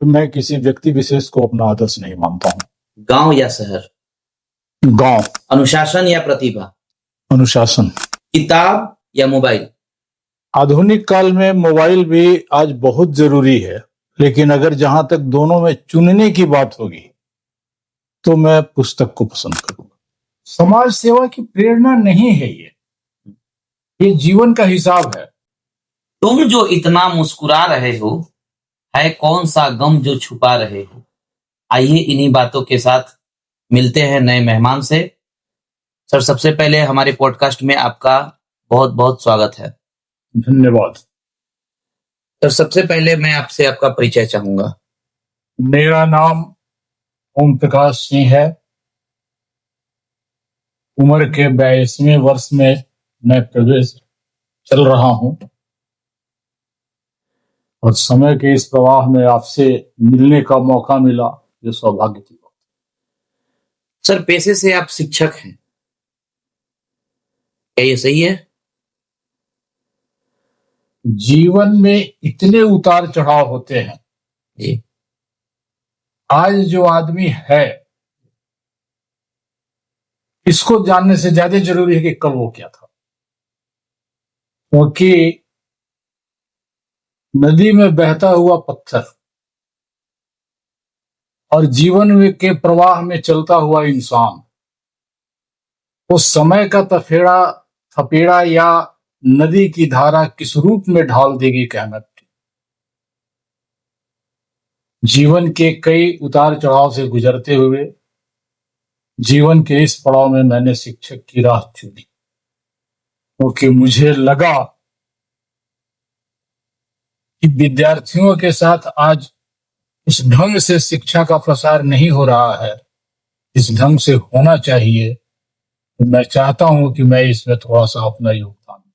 तो मैं किसी व्यक्ति विशेष को अपना आदर्श नहीं मानता हूँ। गांव या शहर? गांव। अनुशासन या प्रतिभा? अनुशासन। किताब या मोबाइल? आधुनिक काल में मोबाइल भी आज बहुत जरूरी है, लेकिन अगर जहां तक दोनों में चुनने की बात होगी तो मैं पुस्तक को पसंद करूंगा। समाज सेवा की प्रेरणा नहीं है ये जीवन का हिसाब है। तुम जो इतना मुस्कुरा रहे हो, है कौन सा गम जो छुपा रहे हो? आइए इन्हीं बातों के साथ मिलते हैं नए मेहमान से। सर, सबसे पहले हमारे पॉडकास्ट में आपका बहुत बहुत स्वागत है। धन्यवाद। सर, सबसे पहले मैं आपसे आपका परिचय चाहूंगा। मेरा नाम ओम प्रकाश सिंह है। उम्र के 22वें वर्ष में मैं प्रवेश चल रहा हूं और समय के इस प्रवाह में आपसे मिलने का मौका मिला, ये सौभाग्य की बात। सर, पेशे से आप शिक्षक हैं, क्या ये सही है? जीवन में इतने उतार चढ़ाव होते हैं जी। आज जो आदमी है इसको जानने से ज्यादा जरूरी है कि कल वो क्या था, क्योंकि नदी में बहता हुआ पत्थर और जीवन के प्रवाह में चलता हुआ इंसान, वो समय का थपेड़ा या नदी की धारा किस रूप में ढाल देगी कहना। जीवन के कई उतार चढ़ाव से गुजरते हुए जीवन के इस पड़ाव में मैंने शिक्षक की राह चुनी, क्योंकि मुझे लगा कि विद्यार्थियों के साथ आज इस ढंग से शिक्षा का प्रसार नहीं हो रहा है, इस ढंग से होना चाहिए। तो मैं चाहता हूं कि मैं इसमें थोड़ा सा अपना योगदान दूं,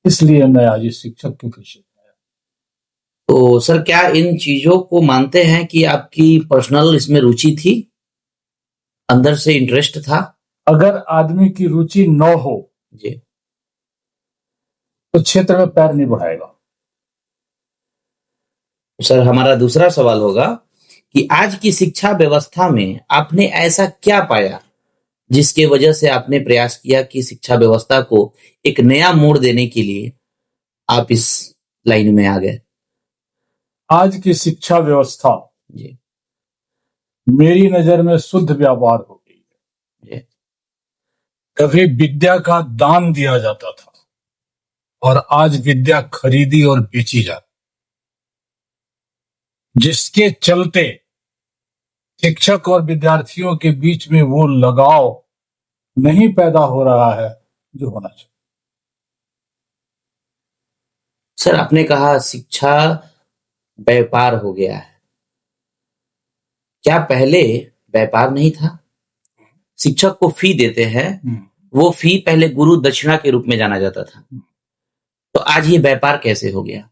इसलिए मैं आज इस शिक्षक के पेशे में आया। तो सर, क्या इन चीजों को मानते हैं कि आपकी पर्सनल इसमें रुचि थी, अंदर से इंटरेस्ट था? अगर आदमी की रुचि न हो जी, तो क्षेत्र में पैर नहीं बढ़ाएगा। सर, हमारा दूसरा सवाल होगा कि आज की शिक्षा व्यवस्था में आपने ऐसा क्या पाया जिसके वजह से आपने प्रयास किया कि शिक्षा व्यवस्था को एक नया मोड़ देने के लिए आप इस लाइन में आ गए? आज की शिक्षा व्यवस्था जी मेरी नजर में शुद्ध व्यापार हो गई है। जी कभी विद्या का दान दिया जाता था और आज विद्या खरीदी और बेची जाती, जिसके चलते शिक्षक और विद्यार्थियों के बीच में वो लगाव नहीं पैदा हो रहा है जो होना चाहिए। सर, आपने कहा शिक्षा व्यापार हो गया है, क्या पहले व्यापार नहीं था? शिक्षक को फी देते हैं, वो फी पहले गुरु दक्षिणा के रूप में जाना जाता था, तो आज ये व्यापार कैसे हो गया?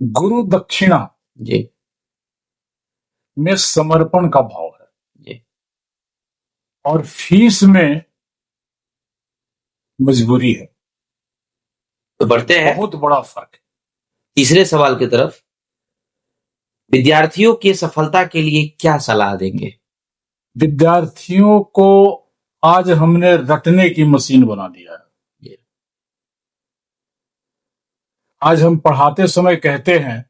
गुरु दक्षिणा जी में समर्पण का भाव है जी और फीस में मजबूरी है, तो बढ़ते हैं बहुत बड़ा फर्क है। तीसरे सवाल की तरफ। विद्यार्थियों की सफलता के लिए क्या सलाह देंगे? विद्यार्थियों को आज हमने रटने की मशीन बना दिया है। आज हम पढ़ाते समय कहते हैं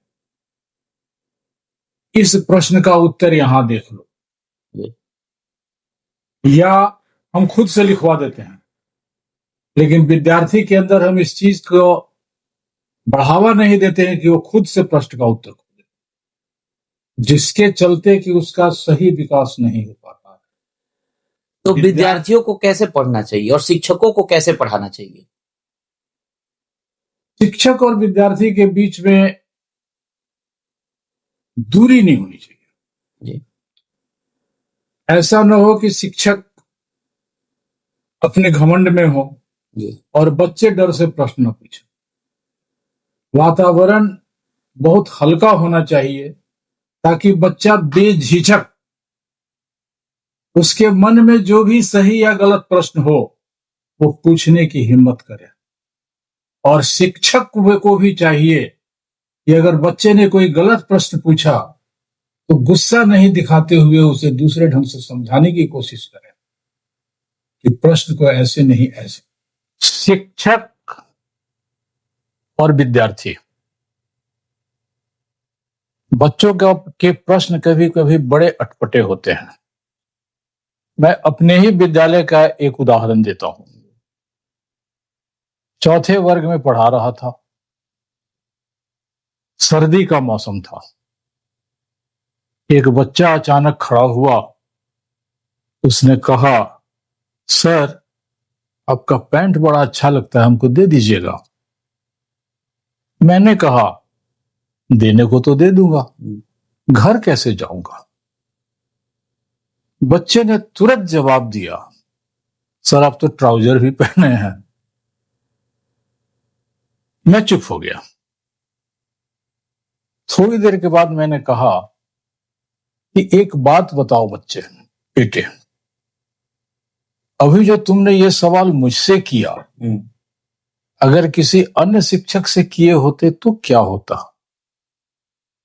इस प्रश्न का उत्तर यहां देख लो, या हम खुद से लिखवा देते हैं, लेकिन विद्यार्थी के अंदर हम इस चीज को बढ़ावा नहीं देते हैं कि वो खुद से प्रश्न का उत्तर खोजे, जिसके चलते कि उसका सही विकास नहीं हो पाता है। तो विद्यार्थियों को कैसे पढ़ना चाहिए और शिक्षकों को कैसे पढ़ाना चाहिए? शिक्षक और विद्यार्थी के बीच में दूरी नहीं होनी चाहिए जी ऐसा न हो कि शिक्षक अपने घमंड में हो जी और बच्चे डर से प्रश्न न पूछे। वातावरण बहुत हल्का होना चाहिए ताकि बच्चा बेझिझक उसके मन में जो भी सही या गलत प्रश्न हो वो पूछने की हिम्मत करे, और शिक्षक को भी चाहिए कि अगर बच्चे ने कोई गलत प्रश्न पूछा तो गुस्सा नहीं दिखाते हुए उसे दूसरे ढंग से समझाने की कोशिश करें कि प्रश्न को ऐसे नहीं ऐसे। शिक्षक और विद्यार्थी, बच्चों के प्रश्न कभी कभी बड़े अटपटे होते हैं। मैं अपने ही विद्यालय का एक उदाहरण देता हूं। चौथे वर्ग में पढ़ा रहा था। सर्दी का मौसम था। एक बच्चा अचानक खड़ा हुआ। उसने कहा, सर, आपका पैंट बड़ा अच्छा लगता है, हमको दे दीजिएगा। मैंने कहा, देने को तो दे दूंगा, घर कैसे जाऊंगा? बच्चे ने तुरंत जवाब दिया, सर आप तो ट्राउजर भी पहने हैं। मैं चुप हो गया। थोड़ी देर के बाद मैंने कहा कि एक बात बताओ बच्चे, बेटे, अभी जो तुमने ये सवाल मुझसे किया, अगर किसी अन्य शिक्षक से किए होते तो क्या होता?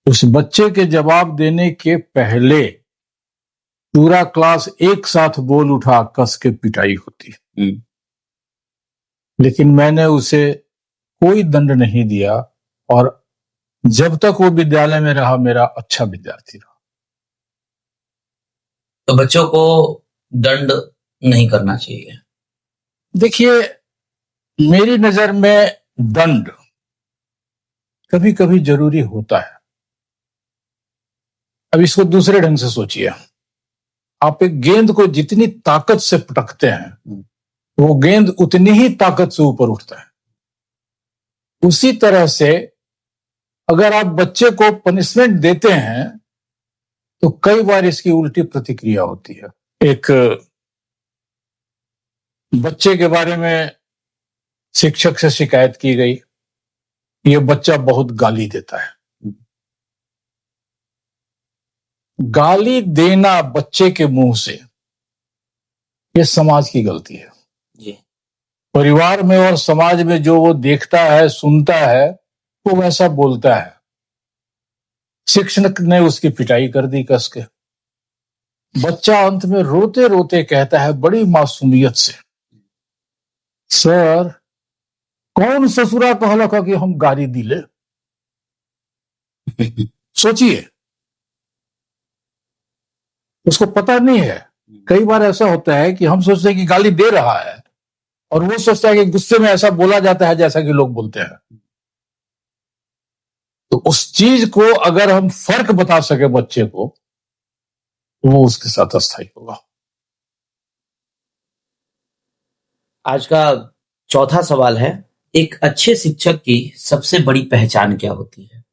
उस बच्चे के जवाब देने के पहले पूरा क्लास एक साथ बोल उठा, कस के पिटाई होती। लेकिन मैंने उसे कोई दंड नहीं दिया और जब तक वो विद्यालय में रहा मेरा अच्छा विद्यार्थी रहा। तो बच्चों को दंड नहीं करना चाहिए। देखिए, मेरी नजर में दंड कभी कभी जरूरी होता है। अब इसको दूसरे ढंग से सोचिए। आप एक गेंद को जितनी ताकत से पटकते हैं वो गेंद उतनी ही ताकत से ऊपर उठता है। उसी तरह से अगर आप बच्चे को पनिशमेंट देते हैं तो कई बार इसकी उल्टी प्रतिक्रिया होती है। एक बच्चे के बारे में शिक्षक से शिकायत की गई, ये बच्चा बहुत गाली देता है। गाली देना बच्चे के मुंह से, ये समाज की गलती है। जी। परिवार में और समाज में जो वो देखता है, सुनता है, वो वैसा बोलता है। शिक्षक ने उसकी पिटाई कर दी कस के। बच्चा अंत में रोते रोते कहता है बड़ी मासूमियत से, सर, कौन ससुरा कहला का कि हम गाली दिले? सोचिए, उसको पता नहीं है। कई बार ऐसा होता है कि हम सोचते हैं कि गाली दे रहा है और वो सोचता है कि गुस्से में ऐसा बोला जाता है जैसा कि लोग बोलते हैं। तो उस चीज को अगर हम फर्क बता सके बच्चे को, वो उसके साथ अस्थायी होगा। आज का चौथा सवाल है, एक अच्छे शिक्षक की सबसे बड़ी पहचान क्या होती है?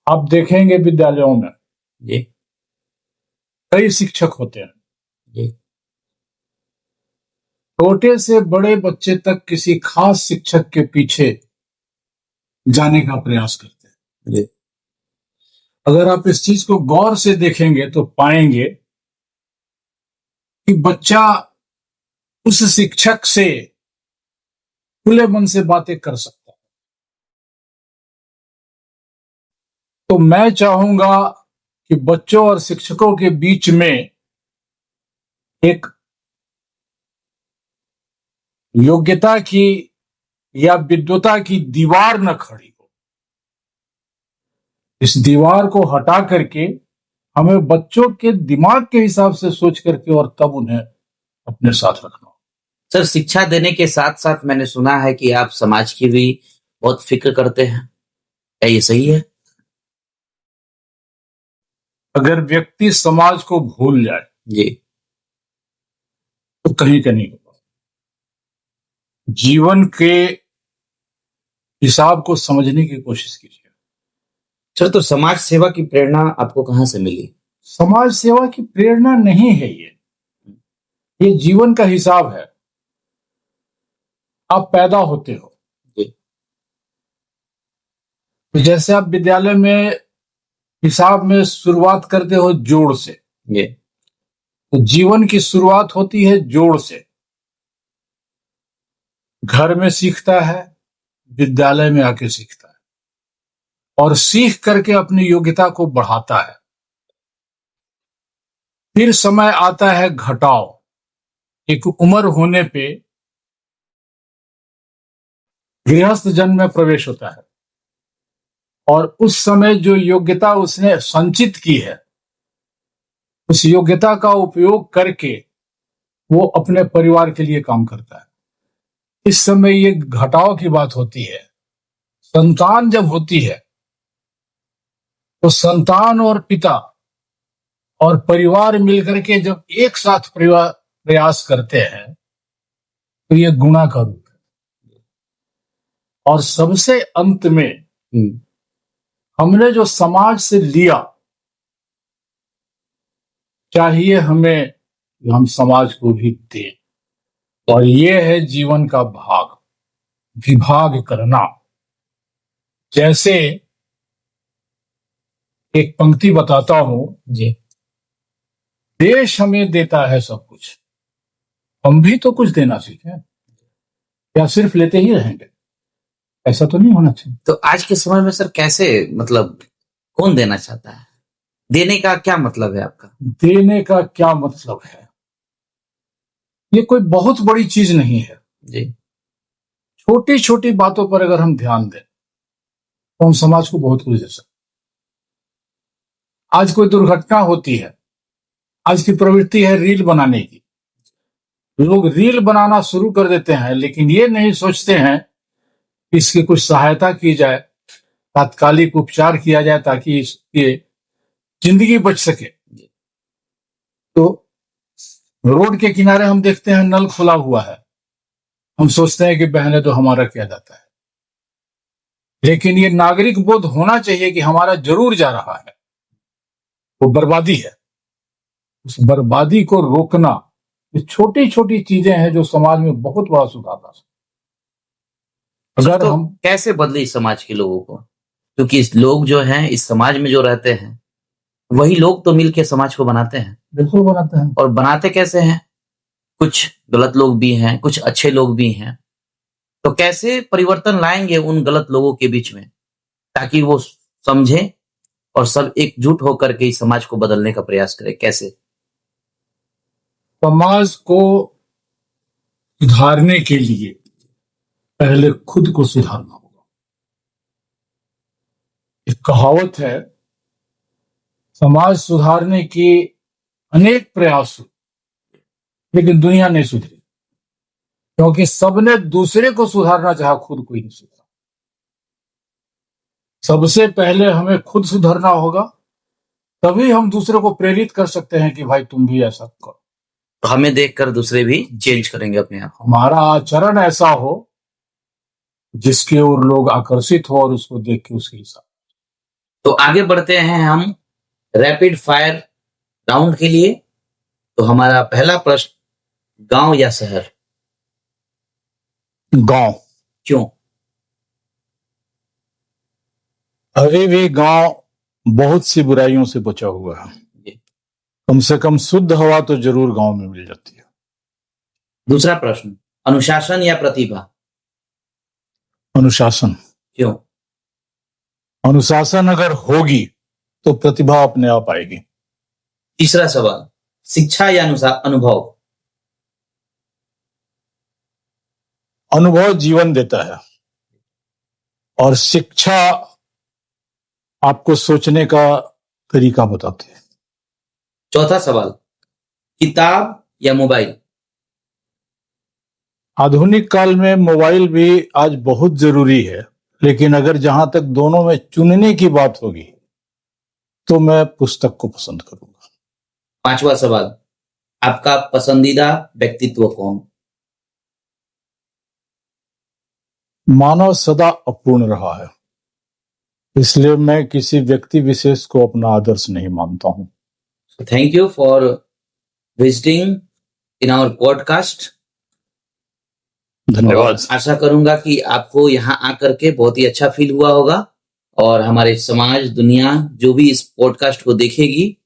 आप देखेंगे विद्यालयों में जी। कई शिक्षक होते हैं। जी। छोटे से बड़े बच्चे तक किसी खास शिक्षक के पीछे जाने का प्रयास करते हैं। जी। अगर आप इस चीज को गौर से देखेंगे तो पाएंगे कि बच्चा उस शिक्षक से खुले मन से बातें कर सकता है। तो मैं चाहूंगा कि बच्चों और शिक्षकों के बीच में एक योग्यता की या विद्वता की दीवार न खड़ी हो। इस दीवार को हटा करके हमें बच्चों के दिमाग के हिसाब से सोच करके और तब उन्हें अपने साथ रखना। सर, शिक्षा देने के साथ साथ मैंने सुना है कि आप समाज की भी बहुत फिक्र करते हैं, क्या ये सही है? अगर व्यक्ति समाज को भूल जाए जी। तो कहीं का नहीं होगा। जीवन के हिसाब को समझने की कोशिश कीजिए। सर, तो समाज सेवा की प्रेरणा आपको कहां से मिली? समाज सेवा की प्रेरणा नहीं है ये जीवन का हिसाब है। आप पैदा होते हो, तो जैसे आप विद्यालय में हिसाब में शुरुआत करते हो जोड़ से, तो जीवन की शुरुआत होती है जोड़ से। घर में सीखता है, विद्यालय में आके सीखता है और सीख करके अपनी योग्यता को बढ़ाता है। फिर समय आता है घटाव। एक उम्र होने पे गृहस्थ जन्म में प्रवेश होता है और उस समय जो योग्यता उसने संचित की है, उस योग्यता का उपयोग करके वो अपने परिवार के लिए काम करता है। इस समय ये घटाव की बात होती है। संतान जब होती है तो संतान और पिता और परिवार मिलकर के जब एक साथ प्रयास करते हैं तो ये गुणा का रूप है। और सबसे अंत में हमने जो समाज से लिया, चाहिए हमें कि हम समाज को भी दें। और ये है जीवन का भाग, विभाग करना। जैसे एक पंक्ति बताता हूं जी। देश हमें देता है सब कुछ, हम भी तो कुछ देना सीखें, या सिर्फ लेते ही रहेंगे? ऐसा तो नहीं होना चाहिए। तो आज के समय में सर कैसे, मतलब कौन देना चाहता है? देने का क्या मतलब है आपका? देने का क्या मतलब है, ये कोई बहुत बड़ी चीज नहीं है जी। छोटी छोटी बातों पर अगर हम ध्यान दें तो हम समाज को बहुत कुछ दे सकते। आज कोई दुर्घटना होती है, आज की प्रवृत्ति है रील बनाने की। लोग रील बनाना शुरू कर देते हैं, लेकिन ये नहीं सोचते हैं कि इसकी कुछ सहायता की जाए, तात्कालिक उपचार किया जाए ताकि इसकी जिंदगी बच सके। तो रोड के किनारे हम देखते हैं नल खुला हुआ है, हम सोचते हैं कि बहने तो हमारा किया जाता है। लेकिन ये नागरिक बोध होना चाहिए कि हमारा जरूर जा रहा है, वो बर्बादी है। उस बर्बादी को रोकना, ये छोटी छोटी चीजें हैं जो समाज में बहुत बड़ा सुधार ला सकती। अगर तो हम कैसे बदले इस समाज के लोगों को? क्योंकि इस लोग जो हैं, इस समाज में जो रहते हैं, वही लोग तो मिलके समाज को बनाते हैं। बिल्कुल बनाते हैं। और बनाते कैसे हैं? कुछ गलत लोग भी हैं, कुछ अच्छे लोग भी हैं। तो कैसे परिवर्तन लाएंगे उन गलत लोगों के बीच में, ताकि वो समझें और सब एकजुट होकर के इस समाज को बदलने का प्रयास करें? कैसे? समाज को सुधारने के लिए पहले खुद को सुधारना होगा। एक कहावत है, समाज सुधारने के अनेक प्रयास हुए लेकिन दुनिया नहीं सुधरी, क्योंकि सबने दूसरे को सुधारना चाहा, खुद कोई नहीं सुधरा। सबसे पहले हमें खुद सुधरना होगा, तभी हम दूसरे को प्रेरित कर सकते हैं कि भाई तुम भी ऐसा करो। तो हमें देखकर दूसरे भी चेंज करेंगे अपने आप। हमारा आचरण ऐसा हो जिसके ओर लोग आकर्षित हो और उसको देख के उसके हिसाब। तो आगे बढ़ते हैं हम रैपिड फायर राउंड के लिए। तो हमारा पहला प्रश्न, गांव या शहर? गांव। क्यों? अभी भी गांव बहुत सी बुराइयों से बचा हुआ है। कम से कम शुद्ध हवा तो जरूर गांव में मिल जाती है। दूसरा प्रश्न, अनुशासन या प्रतिभा? अनुशासन। क्यों? अनुशासन अगर होगी तो प्रतिभा अपने आप आएगी। तीसरा सवाल, शिक्षा या अनुभव? अनुभव जीवन देता है और शिक्षा आपको सोचने का तरीका बताती है। चौथा सवाल, किताब या मोबाइल? आधुनिक काल में मोबाइल भी आज बहुत जरूरी है, लेकिन अगर जहां तक दोनों में चुनने की बात होगी तो मैं पुस्तक को पसंद करूंगा। पांचवा सवाल, आपका पसंदीदा व्यक्तित्व कौन? मानव सदा अपूर्ण रहा है, इसलिए मैं किसी व्यक्ति विशेष को अपना आदर्श नहीं मानता हूं। Thank you for visiting in our podcast. धन्यवाद। आशा करूंगा कि आपको यहाँ आकर के बहुत ही अच्छा फील हुआ होगा और हमारे समाज, दुनिया जो भी इस पॉडकास्ट को देखेगी,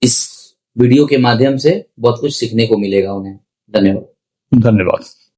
इस वीडियो के माध्यम से बहुत कुछ सीखने को मिलेगा उन्हें। धन्यवाद। धन्यवाद।